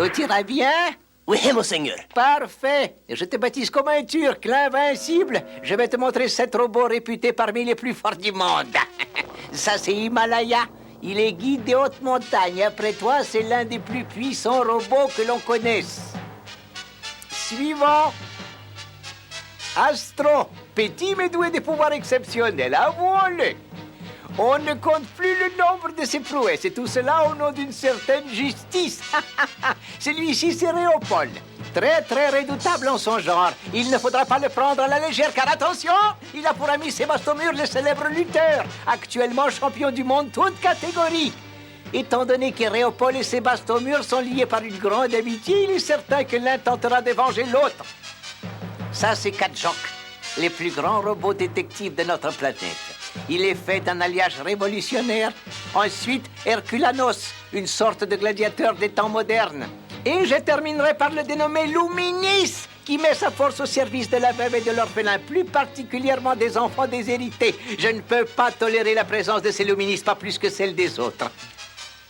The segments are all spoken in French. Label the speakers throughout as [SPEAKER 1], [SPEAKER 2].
[SPEAKER 1] Tout ira bien?
[SPEAKER 2] Oui, monseigneur.
[SPEAKER 1] Parfait. Je te baptise comme un Turc, l'invincible. Je vais te montrer cet robot réputé parmi les plus forts du monde. Ça, c'est Himalaya. Il est guide des hautes montagnes. Après toi, c'est l'un des plus puissants robots que l'on connaisse. Suivant. Astro, petit mais doué des pouvoirs exceptionnels. Avouons-le. On ne compte plus le nombre de ses prouesses, et tout cela au nom d'une certaine justice. Celui-ci, c'est Réopole. Très, très redoutable en son genre. Il ne faudra pas le prendre à la légère, car attention, il a pour ami Sébastomur, le célèbre lutteur, actuellement champion du monde, toute catégorie. Étant donné que Réopole et Sébastomur sont liés par une grande amitié, il est certain que l'un tentera de venger l'autre. Ça, c'est Kadjok, les plus grands robots détectives de notre planète. Il est fait d'un alliage révolutionnaire. Ensuite, Herculanos, une sorte de gladiateur des temps modernes. Et je terminerai par le dénommé Luminis, qui met sa force au service de la veuve et de l'orphelin, plus particulièrement des enfants déshérités. Je ne peux pas tolérer la présence de ces Luminis, pas plus que celle des autres.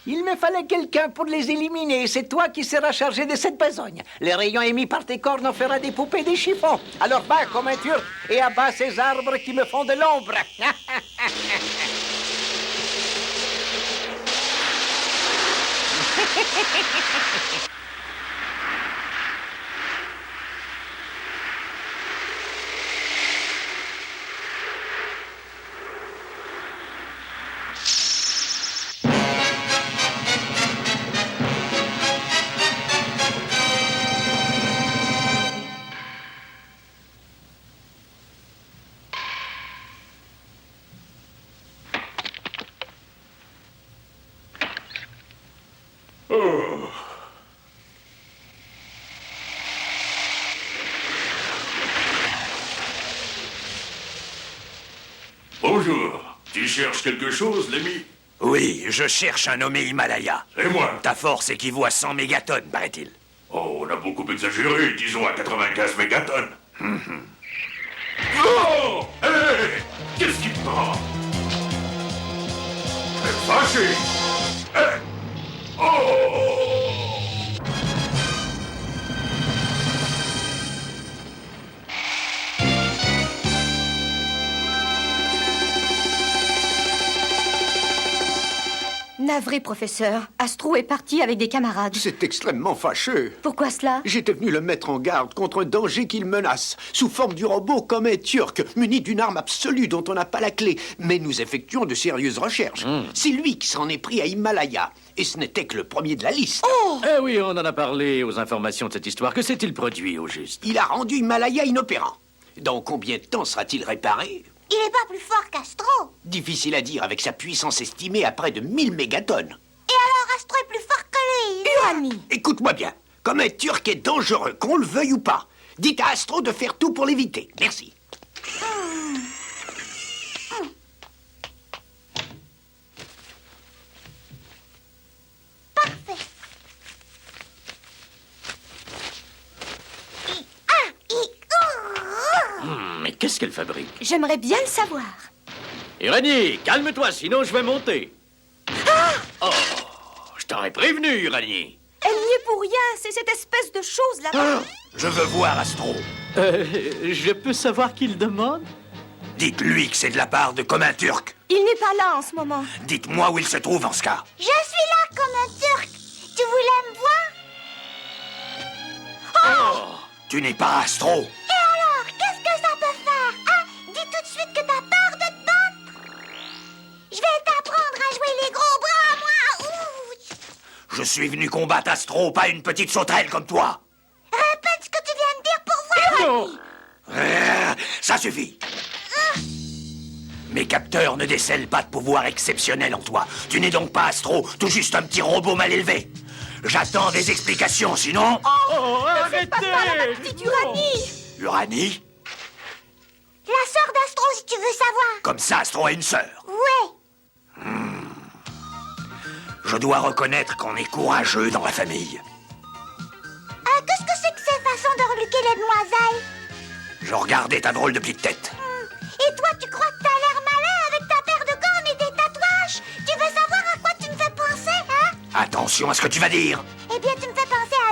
[SPEAKER 1] Il me fallait quelqu'un pour les éliminer, et c'est toi qui seras chargé de cette besogne. Les rayons émis par tes cornes en fera des poupées des chiffons. Alors bats comme un turc et abat ces arbres qui me font de l'ombre.
[SPEAKER 3] Bonjour. Tu cherches quelque chose, l'ami?
[SPEAKER 4] Oui, je cherche un nommé Himalaya.
[SPEAKER 3] C'est moi.
[SPEAKER 4] Ta force équivaut à 100 mégatonnes, paraît-il.
[SPEAKER 3] Oh, on a beaucoup exagéré, disons à 95 mégatonnes. Oh! Hé! Qu'est-ce qui te prend? T'es fâché? Hé! Oh!
[SPEAKER 5] Navré, professeur. Astro est parti avec des camarades.
[SPEAKER 6] C'est extrêmement fâcheux.
[SPEAKER 5] Pourquoi cela?
[SPEAKER 6] J'étais venu le mettre en garde contre un danger qu'il menace, sous forme du robot comme un turc, muni d'une arme absolue dont on n'a pas la clé. Mais nous effectuons de sérieuses recherches. C'est lui qui s'en est pris à Himalaya. Et ce n'était que le premier de la liste.
[SPEAKER 7] Eh oui, on en a parlé aux informations de cette histoire. Que s'est-il produit, au juste?
[SPEAKER 6] Il a rendu Himalaya inopérant. Dans combien de temps sera-t-il réparé?
[SPEAKER 8] Il n'est pas plus fort qu'Astro.
[SPEAKER 6] Difficile à dire avec sa puissance estimée à près de 1000 mégatonnes.
[SPEAKER 8] Et alors Astro est plus fort que lui.
[SPEAKER 5] Uranie.
[SPEAKER 6] Écoute-moi bien. Comme un turc est dangereux, qu'on le veuille ou pas, dites à Astro de faire tout pour l'éviter. Merci.
[SPEAKER 8] Parfait.
[SPEAKER 7] Mais qu'est-ce qu'elle fabrique?
[SPEAKER 5] J'aimerais bien le savoir.
[SPEAKER 7] Uranie, calme-toi, sinon je vais monter. Oh, je t'aurais prévenu, Uranie.
[SPEAKER 5] Elle n'y est pour rien. C'est cette espèce de chose là-bas.
[SPEAKER 4] Je veux voir Astro.
[SPEAKER 7] Je peux savoir qui le demande?
[SPEAKER 4] Dites-lui que c'est de la part de comme un turc.
[SPEAKER 5] Il n'est pas là en ce moment.
[SPEAKER 4] Dites-moi où il se trouve en ce cas.
[SPEAKER 8] Je suis là comme un turc. Tu voulais me voir?
[SPEAKER 4] Tu n'es pas Astro.
[SPEAKER 8] Et alors, qu'est-ce que ça peut faire? Hein? Dis tout de suite que t'as peur de te battre. Je vais t'apprendre à jouer les gros bras, moi. Ouh.
[SPEAKER 4] Je suis venu combattre Astro, pas une petite sauterelle comme toi.
[SPEAKER 8] Répète ce que tu viens de dire pour voir.
[SPEAKER 4] Ça suffit. Mes capteurs ne décèlent pas de pouvoir exceptionnel en toi. Tu n'es donc pas Astro, tout juste un petit robot mal élevé. J'attends des explications, sinon...
[SPEAKER 7] Oh, arrêtez!
[SPEAKER 5] Petite Uranie.
[SPEAKER 4] Uranie?
[SPEAKER 8] La sœur d'Astro, si tu veux savoir.
[SPEAKER 4] Comme ça, Astro a une sœur.
[SPEAKER 8] Ouais.
[SPEAKER 4] Je dois reconnaître qu'on est courageux dans la famille.
[SPEAKER 8] Qu'est-ce que c'est que ces façons de reluquer les demoiselles?
[SPEAKER 4] Je regardais ta drôle de petite tête.
[SPEAKER 8] Et toi, tu crois que t'as l'air malin avec ta paire de cornes et tes tatouages? Tu veux savoir à quoi tu me fais penser, hein?
[SPEAKER 4] Attention à ce que tu vas dire.
[SPEAKER 8] Eh bien, tu me fais penser à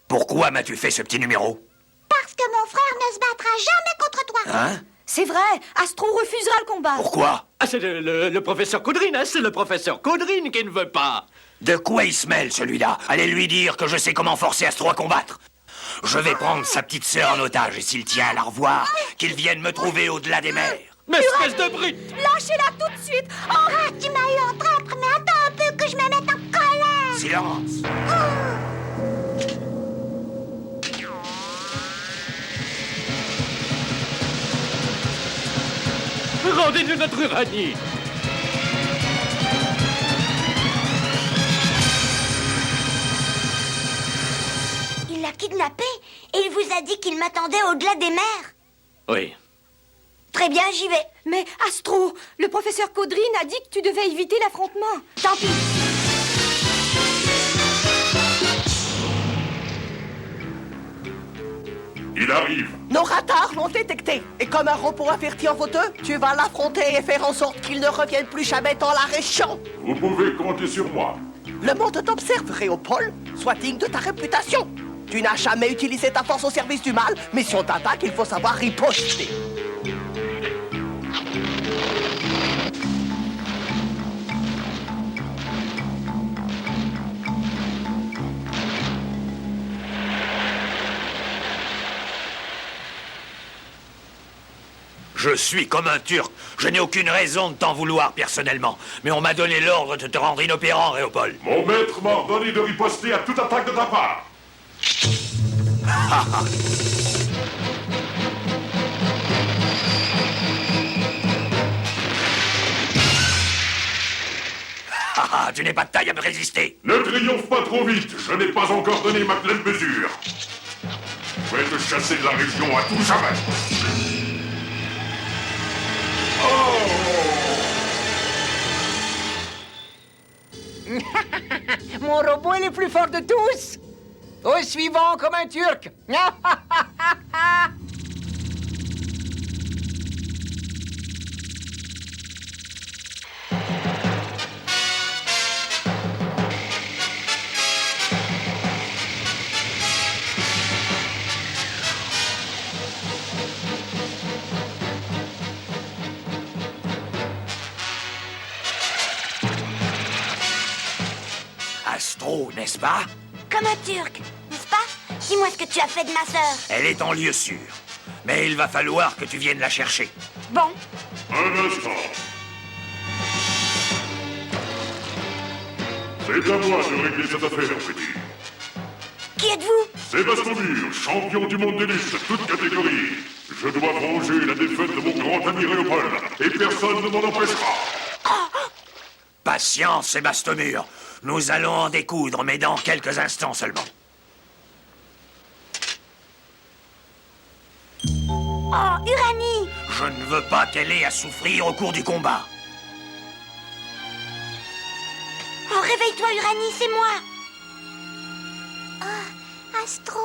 [SPEAKER 4] Pourquoi m'as-tu fait ce petit numéro?
[SPEAKER 8] Parce que mon frère ne se battra jamais contre toi.
[SPEAKER 4] Hein?
[SPEAKER 5] C'est vrai, Astro refusera le combat.
[SPEAKER 4] Pourquoi?
[SPEAKER 7] Ah, c'est le professeur Caudrine, hein, c'est le professeur Caudrine qui ne veut pas.
[SPEAKER 4] De quoi il se mêle, celui-là? Allez lui dire que je sais comment forcer Astro à combattre. Je vais prendre sa petite sœur en otage et s'il tient à la revoir, qu'il vienne me trouver au-delà des mers.
[SPEAKER 7] Mais espèce de brute!
[SPEAKER 5] Lâchez-la tout de suite. Oh,
[SPEAKER 8] Ah, tu m'as eu en traître, mais attends un peu que je me mette en colère.
[SPEAKER 4] Silence!
[SPEAKER 7] Rendez-nous notre Uranie!
[SPEAKER 8] Il l'a kidnappé et il vous a dit qu'il m'attendait au-delà des mers.
[SPEAKER 7] Oui.
[SPEAKER 8] Très bien, j'y vais.
[SPEAKER 5] mais Astro, le professeur Caudrine a dit que tu devais éviter l'affrontement. Tant pis.
[SPEAKER 3] Il arrive.
[SPEAKER 2] Nos radars l'ont détecté. Et comme un robot averti en vauteux, tu vas l'affronter et faire en sorte qu'il ne revienne plus jamais dans la région.
[SPEAKER 3] Vous pouvez compter sur moi.
[SPEAKER 2] Le monde t'observe, Réopole. Sois digne de ta réputation. Tu n'as jamais utilisé ta force au service du mal, mais si on t'attaque, il faut savoir riposter.
[SPEAKER 4] Je suis comme un Turc. Je n'ai aucune raison de t'en vouloir personnellement. Mais on m'a donné l'ordre de te rendre inopérant, Réopole.
[SPEAKER 3] Mon maître m'a ordonné de riposter à toute attaque de ta part.
[SPEAKER 4] Ah, tu n'es pas de taille à me résister.
[SPEAKER 3] Ne triomphe pas trop vite. Je n'ai pas encore donné ma pleine mesure. Je vais te chasser de la région à tout jamais.
[SPEAKER 1] Mon robot est le plus fort de tous. Au suivant, comme un Turc.
[SPEAKER 4] Astro, n'est-ce pas?
[SPEAKER 8] Comme un Turc, n'est-ce pas? Dis-moi ce que tu as fait de ma sœur.
[SPEAKER 4] Elle est en lieu sûr. Mais il va falloir que tu viennes la chercher.
[SPEAKER 8] Bon,
[SPEAKER 3] Un instant. C'est à moi de régler cette affaire, petit.
[SPEAKER 8] qui êtes-vous?
[SPEAKER 3] Sébastien Mur, champion du monde d'élite, toute catégorie. Je dois venger la défaite de mon grand ami Réopole, et personne ne m'en empêchera.
[SPEAKER 4] Patience, Sébastien Mur. Nous allons en découdre, mais dans quelques instants seulement.
[SPEAKER 8] Oh, Uranie!
[SPEAKER 4] Je ne veux pas qu'elle ait à souffrir au cours du combat.
[SPEAKER 8] Oh, réveille-toi, Uranie, c'est moi! Oh, Astro!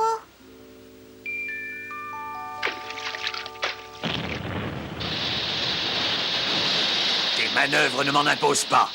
[SPEAKER 4] Tes manœuvres ne m'en imposent pas.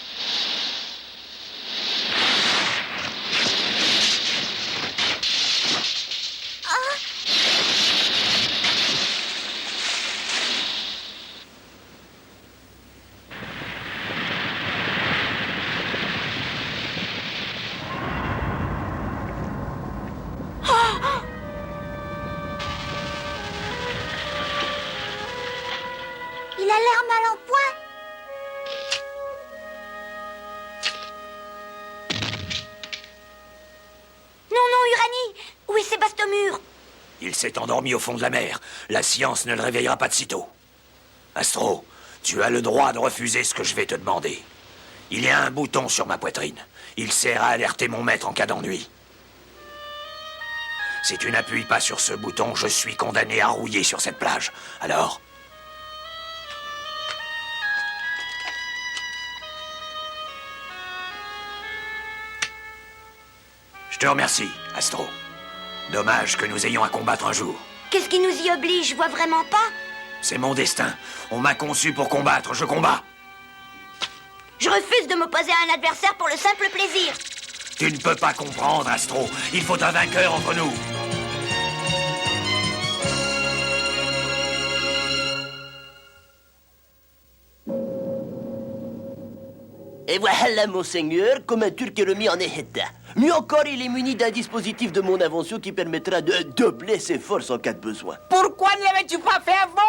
[SPEAKER 8] Il a l'air mal en point! Non, non, Uranie! Où est Sébastien Mur?
[SPEAKER 4] Il s'est endormi au fond de la mer. La science ne le réveillera pas de sitôt. Astro, tu as le droit de refuser ce que je vais te demander. Il y a un bouton sur ma poitrine. Il sert à alerter mon maître en cas d'ennui. Si tu n'appuies pas sur ce bouton, je suis condamné à rouiller sur cette plage. Alors? Je te remercie, Astro. Dommage que nous ayons à combattre un jour.
[SPEAKER 8] Qu'est-ce qui nous y oblige? Je vois vraiment pas.
[SPEAKER 4] C'est mon destin. On m'a conçu pour combattre, je combats.
[SPEAKER 8] Je refuse de m'opposer à un adversaire pour le simple plaisir.
[SPEAKER 4] Tu ne peux pas comprendre, Astro. Il faut un vainqueur entre nous.
[SPEAKER 2] Et voilà, monseigneur, comme un turc est remis en état. Mieux encore, il est muni d'un dispositif de mon invention qui permettra de doubler ses forces en cas de besoin.
[SPEAKER 1] Pourquoi ne l'avais-tu pas fait avant?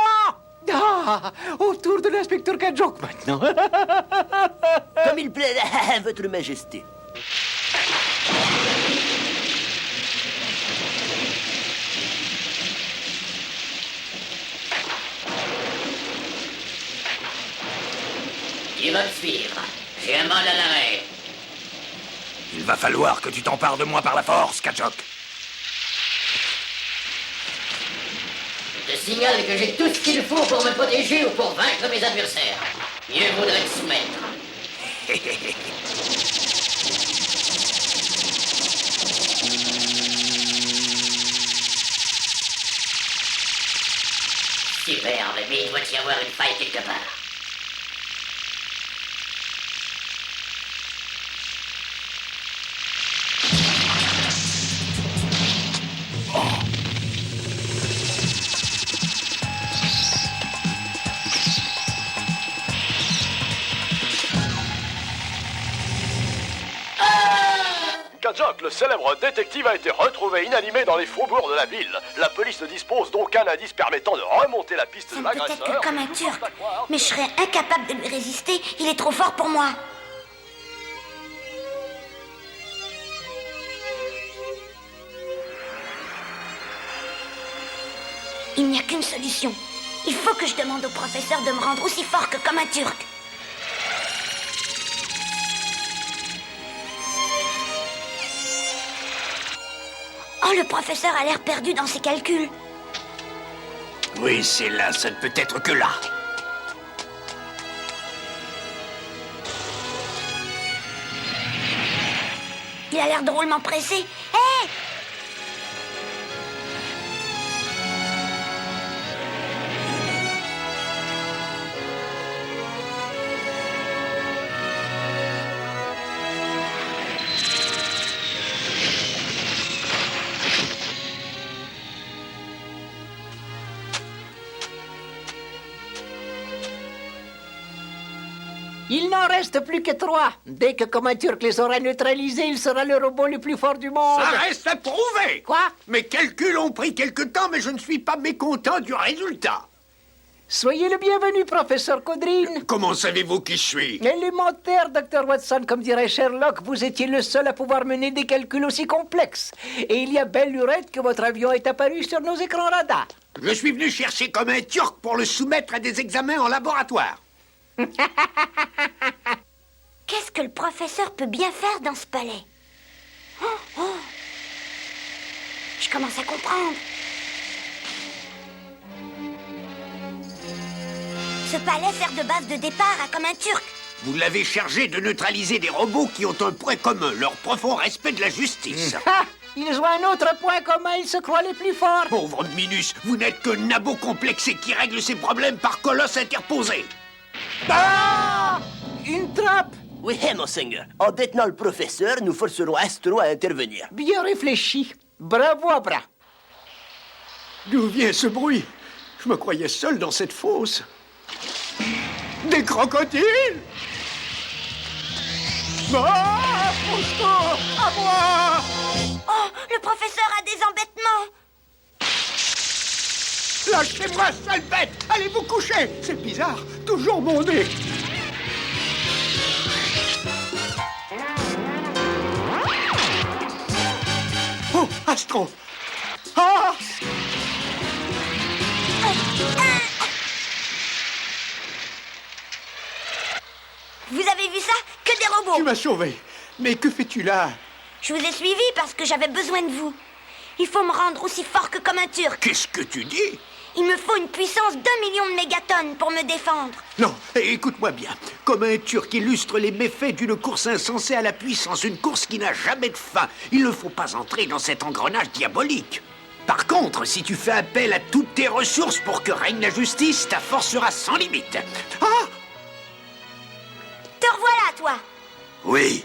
[SPEAKER 1] Ah, autour de l'inspecteur Kadjok maintenant.
[SPEAKER 2] Comme il plaît à votre majesté.
[SPEAKER 9] Tu vas me suivre. J'ai un mal à l'arrêt.
[SPEAKER 4] Il va falloir que tu t'empares de moi par la force, Kadjok.
[SPEAKER 9] Je te signale que j'ai tout ce qu'il faut pour me protéger ou pour vaincre mes adversaires. Mieux vaudrait te soumettre. Superbe, mais il doit y avoir une faille quelque part.
[SPEAKER 10] Kadjok, le célèbre détective, a été retrouvé inanimé dans les faubourgs de la ville. La police ne dispose d'aucun indice permettant de remonter la piste
[SPEAKER 8] Ça
[SPEAKER 10] de
[SPEAKER 8] ne peut
[SPEAKER 10] l'agresseur.
[SPEAKER 8] être que comme un turc, mais je serais incapable de lui résister. Il est trop fort pour moi. Il n'y a qu'une solution. Il faut que je demande au professeur de me rendre aussi fort que comme un turc. Oh, le professeur a l'air perdu dans ses calculs.
[SPEAKER 6] Oui, c'est là, ça ne peut être que là.
[SPEAKER 8] Il a l'air drôlement pressé. Hé!
[SPEAKER 1] Il n'en reste plus que 3. Dès que comme un turc les aura neutralisés, il sera le robot le plus fort du monde.
[SPEAKER 6] Ça reste à prouver.
[SPEAKER 1] Quoi?
[SPEAKER 6] Mes calculs ont pris quelque temps, mais je ne suis pas mécontent du résultat.
[SPEAKER 1] Soyez le bienvenu, professeur Kodrin.
[SPEAKER 6] Comment savez-vous qui je suis?
[SPEAKER 1] Élémentaire, Dr. Watson, comme dirait Sherlock, vous étiez le seul à pouvoir mener des calculs aussi complexes. Et il y a belle lurette que votre avion est apparu sur nos écrans radars.
[SPEAKER 6] Je suis venu chercher comme un turc pour le soumettre à des examens en laboratoire.
[SPEAKER 8] Qu'est-ce que le professeur peut bien faire dans ce palais? Oh. Je commence à comprendre. Ce palais sert de base de départ à comme un turc.
[SPEAKER 6] Vous l'avez chargé de neutraliser des robots qui ont un point commun, leur profond respect de la justice.
[SPEAKER 1] Ah! Ils ont un autre point commun, ils se croient les plus forts.
[SPEAKER 6] Pauvre Minus, vous n'êtes que nabo complexé qui règle ses problèmes par colosse interposé.
[SPEAKER 1] Ah! Une trappe!
[SPEAKER 2] Oui, monseigneur. En détenant le professeur, nous forcerons Astro à intervenir.
[SPEAKER 1] Bien réfléchi. Bravo, Abra.
[SPEAKER 6] D'où vient ce bruit? Je me croyais seul dans cette fosse. Des crocodiles! Ah! Au secours! À moi!
[SPEAKER 8] Oh, le professeur a des embêtements.
[SPEAKER 6] Lâchez-moi, sale bête! Allez vous coucher! C'est bizarre, toujours mon nez! Oh, Astro! Ah!
[SPEAKER 8] Vous avez vu ça? Que des robots.
[SPEAKER 6] Tu m'as sauvé. Mais que fais-tu là?
[SPEAKER 8] Je vous ai suivi parce que j'avais besoin de vous. Il faut me rendre aussi fort que comme un turc.
[SPEAKER 6] Qu'est-ce que tu dis?
[SPEAKER 8] Il me faut une puissance d'1 million de mégatonnes pour me défendre.
[SPEAKER 6] Non, écoute-moi bien. Comme un turc illustre les méfaits d'une course insensée à la puissance, une course qui n'a jamais de fin, il ne faut pas entrer dans cet engrenage diabolique. Par contre, si tu fais appel à toutes tes ressources pour que règne la justice, ta force sera sans limite. Ah!
[SPEAKER 8] Te revoilà, toi.
[SPEAKER 4] Oui.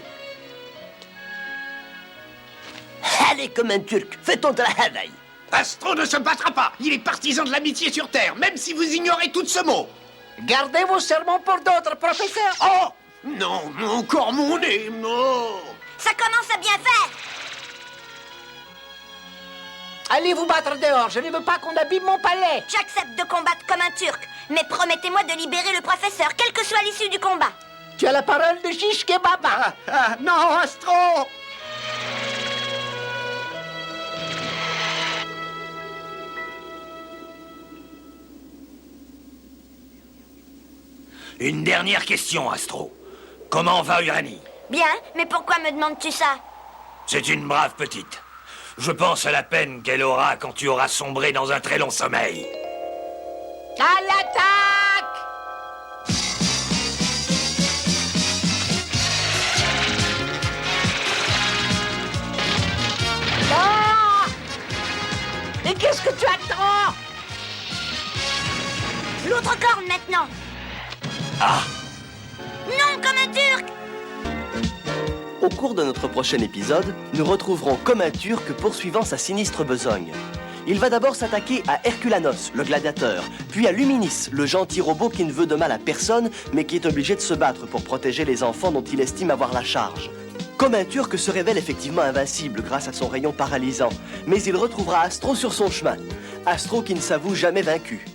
[SPEAKER 2] Allez, comme un Turc, fais-ton travail.
[SPEAKER 6] Astro ne se battra pas. Il est partisan de l'amitié sur Terre, même si vous ignorez tout ce mot.
[SPEAKER 1] Gardez vos sermons pour d'autres, professeur.
[SPEAKER 6] Oh! Non, encore mon nez, non!
[SPEAKER 8] Ça commence à bien faire.
[SPEAKER 1] Allez vous battre dehors, je ne veux pas qu'on abîme mon palais.
[SPEAKER 8] J'accepte de combattre comme un Turc, mais promettez-moi de libérer le professeur, quelle que soit l'issue du combat.
[SPEAKER 1] Tu as la parole de Shish Kebaba.
[SPEAKER 6] Non, Astro!
[SPEAKER 4] Une dernière question, Astro. Comment va Uranie?
[SPEAKER 8] Bien, mais pourquoi me demandes-tu ça?
[SPEAKER 4] C'est une brave petite. Je pense à la peine qu'elle aura quand tu auras sombré dans un très long sommeil.
[SPEAKER 1] À l'attaque! Ah! Et qu'est-ce que tu attends?
[SPEAKER 8] L'autre corne maintenant.
[SPEAKER 4] Ah!
[SPEAKER 8] Non, comme un Turc.
[SPEAKER 2] Au cours de notre prochain épisode, nous retrouverons comme un Turc poursuivant sa sinistre besogne. Il va d'abord s'attaquer à Herculanos, le gladiateur, puis à Luminis, le gentil robot qui ne veut de mal à personne, mais qui est obligé de se battre pour protéger les enfants dont il estime avoir la charge. Comme un Turc se révèle effectivement invincible grâce à son rayon paralysant, mais il retrouvera Astro sur son chemin. Astro qui ne s'avoue jamais vaincu.